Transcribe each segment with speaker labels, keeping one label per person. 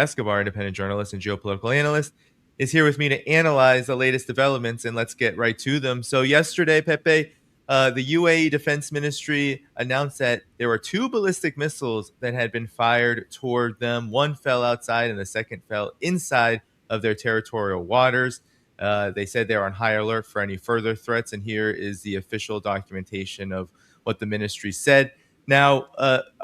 Speaker 1: Escobar, independent journalist and geopolitical analyst, is here with me to analyze the latest developments, and let's get right to them. So, yesterday, Pepe, the UAE Defense Ministry announced that there were two ballistic missiles that had been fired toward them. One fell outside, and the second fell inside of their territorial waters. They said they're on high alert for any further threats, and here is the official documentation of what the ministry said. Now,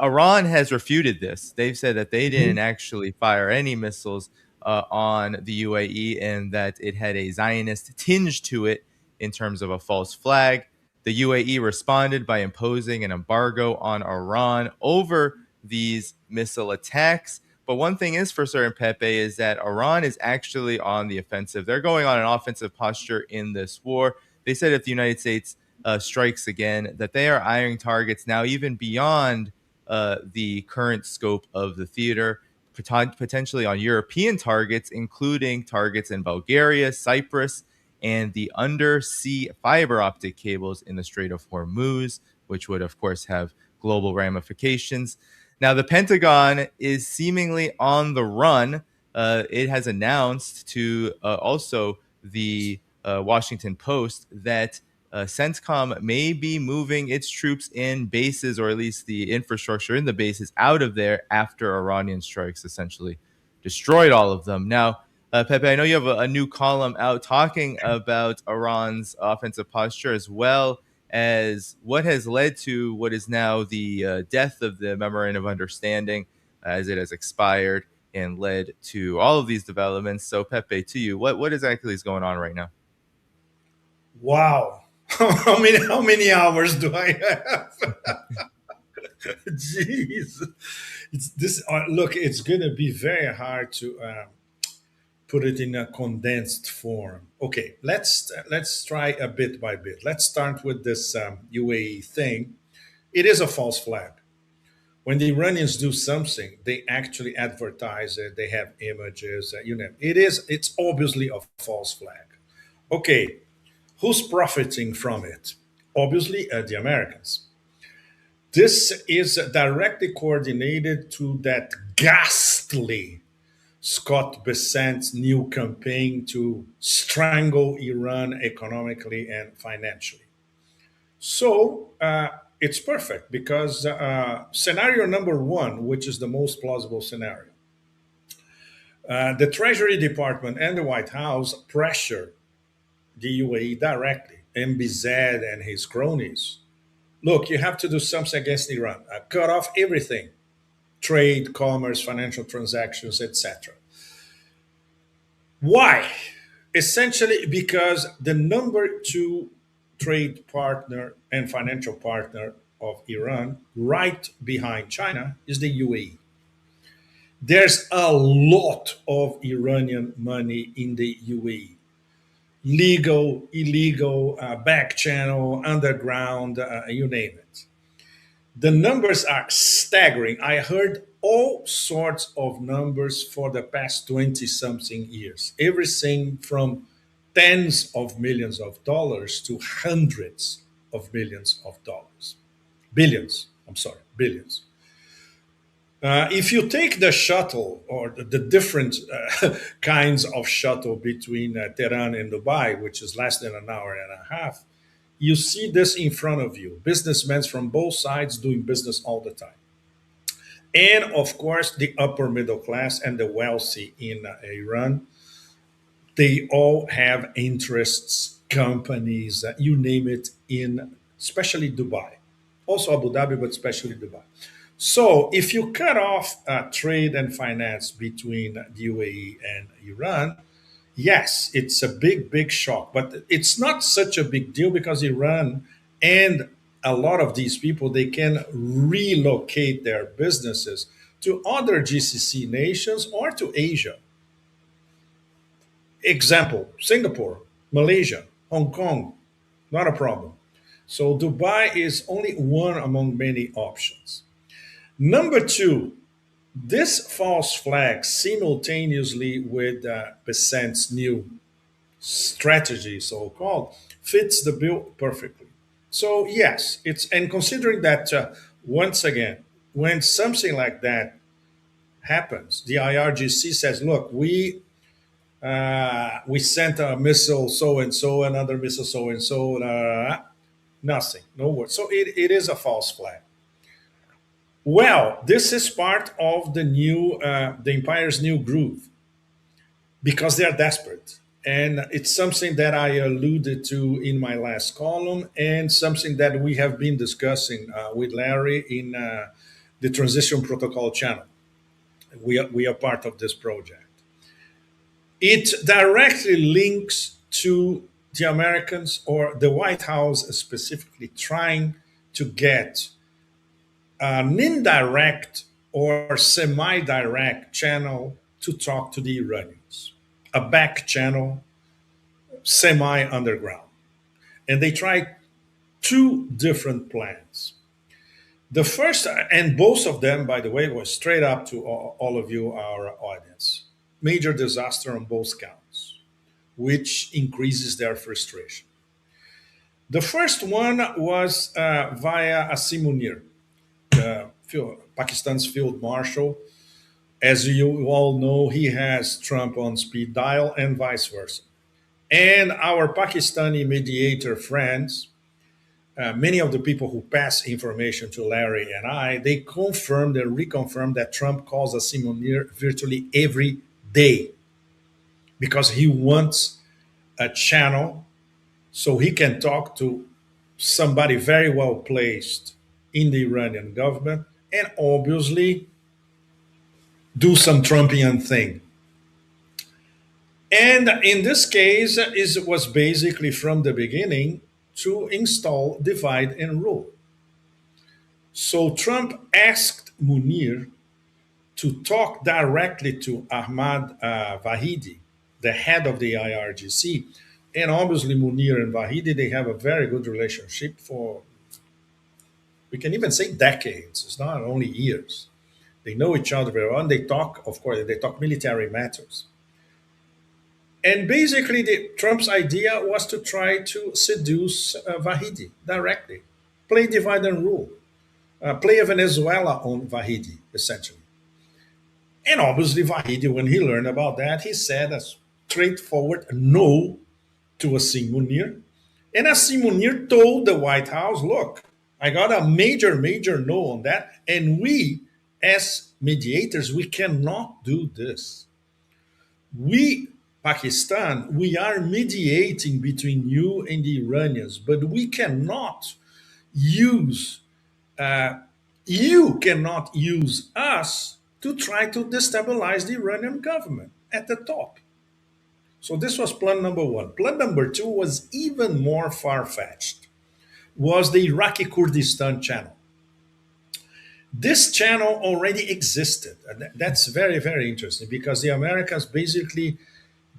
Speaker 1: Iran has refuted this. They've said that they didn't actually fire any missiles on the UAE and that it had a Zionist tinge to it in terms of a false flag. The UAE responded by imposing an embargo on Iran over these missile attacks. But one thing is for certain, Pepe, is that Iran is actually on the offensive. They're going on an offensive posture in this war. They said if the United States strikes again, that they are eyeing targets now even beyond the current scope of the theater, potentially on European targets, including targets in Bulgaria, Cyprus, and the undersea fiber optic cables in the Strait of Hormuz, which would, of course, have global ramifications. Now, the Pentagon is seemingly on the run. It has announced to also the Washington Post that CENTCOM may be moving its troops in bases, or at least the infrastructure in the bases, out of there after Iranian strikes essentially destroyed all of them. Now, Pepe, I know you have a new column out talking about Iran's offensive posture, as well as what has led to what is now the death of the Memorandum of Understanding, as it has expired and led to all of these developments. So, Pepe, to you, what exactly is going on right now?
Speaker 2: Wow. How many hours do I have? Jeez. It's this look, it's going to be very hard to put it in a condensed form. Okay, let's try a bit by bit. Let's start with this UAE thing. It is a false flag. When the Iranians do something, they actually advertise it. They have images. It's obviously a false flag. Okay, who's profiting from it? Obviously, the Americans. This is directly coordinated to that ghastly Scott Bessent's new campaign to strangle Iran economically and financially. So it's perfect because scenario number one, which is the most plausible scenario, the Treasury Department and the White House pressure the UAE directly, MBZ and his cronies. Look, you have to do something against Iran. Cut off everything: trade, commerce, financial transactions, etc. Why? Essentially because the number two trade partner and financial partner of Iran, right behind China, is the UAE. There's a lot of Iranian money in the UAE: legal, illegal, back channel, underground, you name it. The numbers are staggering. I heard all sorts of numbers for the past 20 something years, everything from tens of millions of dollars to hundreds of millions of dollars. Billions, I'm sorry, billions. If you take the shuttle or the different kinds of shuttle between Tehran and Dubai, which is less than an hour and a half, you see this in front of you. Businessmen from both sides doing business all the time. And of course, the upper middle class and the wealthy in Iran, they all have interests, companies, you name it, in especially Dubai. Also Abu Dhabi, but especially Dubai. So if you cut off trade and finance between the UAE and Iran, yes, it's a big, big shock, but it's not such a big deal because Iran and a lot of these people, they can relocate their businesses to other GCC nations or to Asia. Example: Singapore, Malaysia, Hong Kong, not a problem. So Dubai is only one among many options. Number two, this false flag simultaneously with Bessent's new strategy, so called, fits the bill perfectly. So, yes, and considering that, once again, when something like that happens. The IRGC says, "Look, we sent a missile so and so, another missile so and so, nothing, no word." So it is a false flag. Well, this is part of the empire's new groove because they are desperate. And it's something that I alluded to in my last column, and something that we have been discussing with Larry in the Transition Protocol channel. We are part of this project. It directly links to the Americans or the White House specifically trying to get an indirect or semi direct channel to talk to the Iranians, a back channel, semi underground. And they tried two different plans. The first, and both of them, by the way, was straight up to all of you, our audience. Major disaster on both counts, which increases their frustration. The first one was via Asim Munir, Pakistan's field marshal. As you all know, he has Trump on speed dial and vice versa. And our Pakistani mediator friends, many of the people who pass information to Larry and I, they confirmed and reconfirmed that Trump calls Asim Munir virtually every day because he wants a channel so he can talk to somebody very well placed in the Iranian government and obviously do some Trumpian thing. And in this case, it was basically from the beginning to install divide and rule. So Trump asked Munir to talk directly to Ahmad Vahidi, the head of the IRGC. And obviously, Munir and Vahidi, they have a very good relationship for, we can even say decades. It's not only years. They know each other very well. And they talk, of course, they talk military matters. And basically, Trump's idea was to try to seduce Vahidi directly, play divide and rule, play a Venezuela on Vahidi, essentially. And obviously, Vahidi, when he learned about that, he said a straightforward no to Asim Munir. And Asim Munir told the White House, look, I got a major, major no on that. And we, as mediators, we cannot do this. We, Pakistan, we are mediating between you and the Iranians, but we cannot use, you cannot use us to try to destabilize the Iranian government at the top. So this was plan number one. Plan number two was even more far-fetched, was the Iraqi Kurdistan channel. This channel already existed. And that's very, very interesting because the Americans basically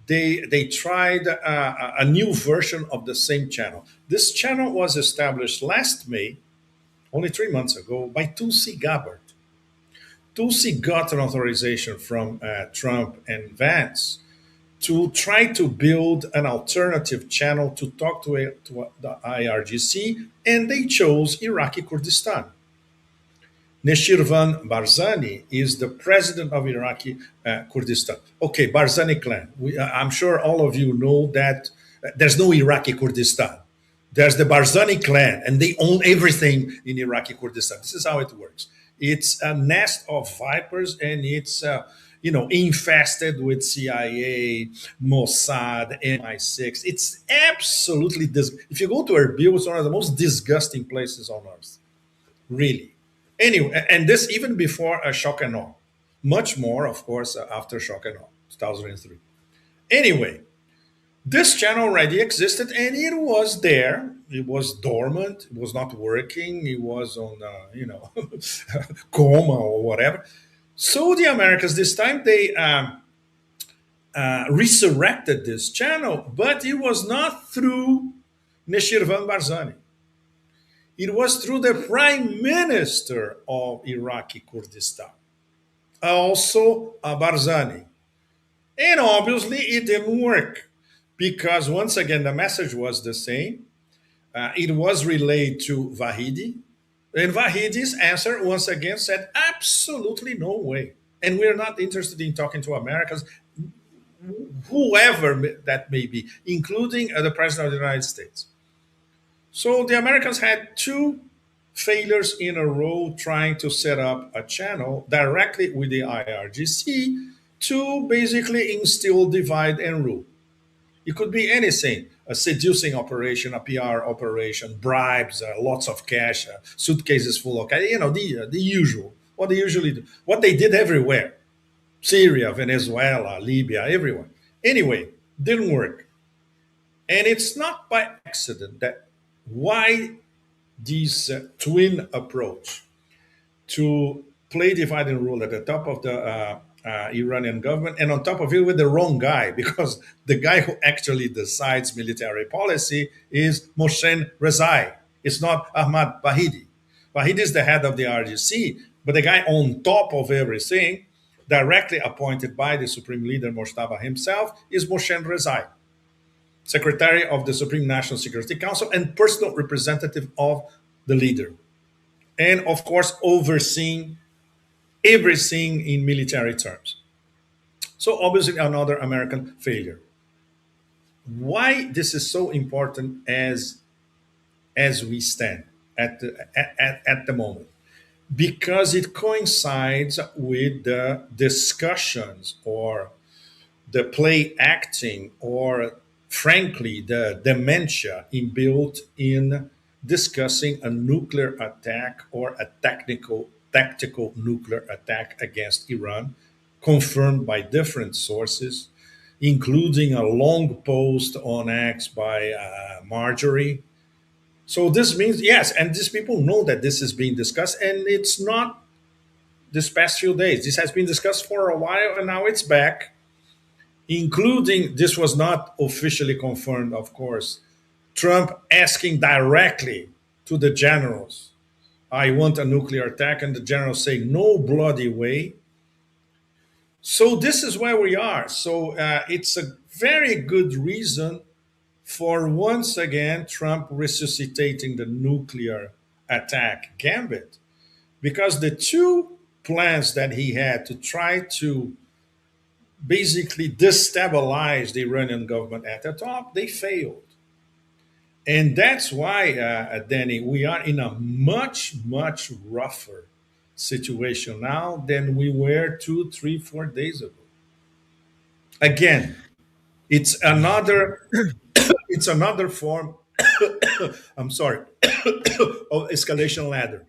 Speaker 2: they tried a new version of the same channel. This channel was established last May, only 3 months ago, by Tulsi Gabbard. Tulsi got an authorization from Trump and Vance to try to build an alternative channel to talk to the IRGC, and they chose Iraqi Kurdistan. Neshirvan Barzani is the president of Iraqi Kurdistan. Okay, Barzani clan. I'm sure all of you know that there's no Iraqi Kurdistan. There's the Barzani clan, and they own everything in Iraqi Kurdistan. This is how it works. It's a nest of vipers, and it's infested with CIA, Mossad, MI6. It's absolutely if you go to Erbil, it's one of the most disgusting places on earth, really. Anyway, and this even before shock and awe, much more, of course, after shock and awe, 2003. Anyway, this channel already existed and it was there. It was dormant. It was not working. It was on, coma or whatever. So the Americans this time they resurrected this channel, but it was not through Neshirvan Barzani. It was through the prime minister of Iraqi Kurdistan, also Barzani. And obviously it didn't work because once again the message was the same. It was relayed to Vahidi, and Vahidi's answer once again said absolutely no way. And we're not interested in talking to Americans, whoever that may be, including the President of the United States. So the Americans had two failures in a row trying to set up a channel directly with the IRGC to basically instill divide and rule. It could be anything: a seducing operation, a PR operation, bribes, lots of cash, suitcases full of cash, the usual, what they usually do, what they did everywhere: Syria, Venezuela, Libya, everywhere. Anyway, didn't work. And it's not by accident that why this twin approach to play divide and rule at the top of the Iranian government, and on top of it with the wrong guy, because the guy who actually decides military policy is Mohsen Rezai. It's not Ahmad Bahidi. Bahidi is the head of the RGC, but the guy on top of everything, directly appointed by the Supreme Leader Moshtaba himself, is Mohsen Rezai, Secretary of the Supreme National Security Council and personal representative of the leader, and of course overseeing everything in military terms. So obviously another American failure. Why this is so important as we stand at the moment? Because it coincides with the discussions or the play acting, or frankly the dementia inbuilt in discussing a nuclear attack or a tactical nuclear attack against Iran, confirmed by different sources, including a long post on X by Marjorie. So this means, yes, and these people know that this is being discussed, and it's not this past few days. This has been discussed for a while, and now it's back, including, this was not officially confirmed, of course, Trump asking directly to the generals, I want a nuclear attack, and the generals say, no bloody way. So this is where we are. So it's a very good reason for once again Trump resuscitating the nuclear attack gambit, because the two plans that he had to try to basically destabilize the Iranian government at the top, they failed. And that's why, Danny, we are in a much, much rougher situation now than we were 2, 3, 4 days ago. Again, it's another it's another form I'm sorry of escalation ladder.